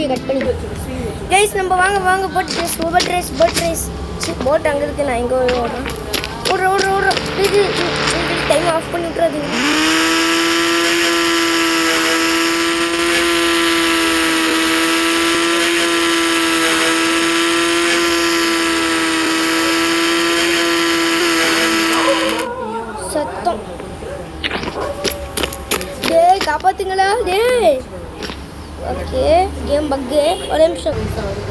Video cut பண்ணி guys நம்ம வாங்க போட் ரேஸ் போட் அங்கே இருக்கு. நான் இங்கே ஓடுறேன் இது டைம் ஆஃப் பண்ணி விட்றாது. சத்தம் டேய் காப்பாத்துங்களா டேய். ஓகே கேம் பக்கு ஒரு நிமிஷம்.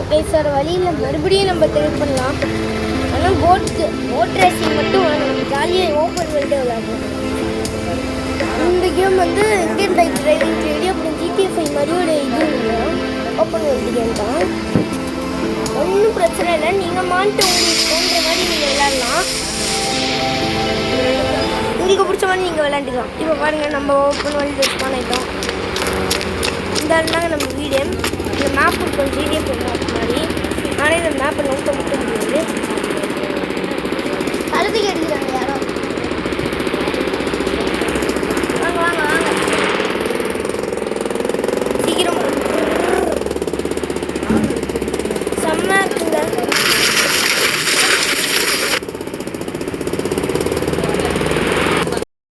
ஓகே சார் வழியில் மறுபடியும் நம்ம ட்ரை பண்ணலாம். ஆனால் போட் ரேசிங் மட்டும் நம்ம ஜாலியாக ஓப்பன் வேர்ல்டு விளையாடணும். இந்த கேம் வந்து இந்தியன் பைக் டிரைவிங் தேடி அப்புறம் ஜிடிஎஃப்ஐ மாதிரி ஒரு இது இல்லை, ஓப்பன் வேர்ல்டு கேம் தான். ஒன்றும் பிரச்சனை இல்லை. நீங்கள் மாட்டு உங்களுக்கு தோன்ற மாதிரி நீங்கள் விளையாடலாம். உங்களுக்கு பிடிச்ச மாதிரி நீங்கள் விளையாண்டுக்கலாம். இப்போ பாருங்கள் நம்ம ஓப்பன் வேர்ல்டு ரெஸ்பான் ஆகிட்டோம். இந்த இருந்தாங்க நம்ம வீடு. இந்த மேப் இருக்கும் ஜிடிஎஃப் மேப் மாதிரி. ஆனால் இந்த மேப்பை நோக்க மட்டும் முடியாது. அடுத்து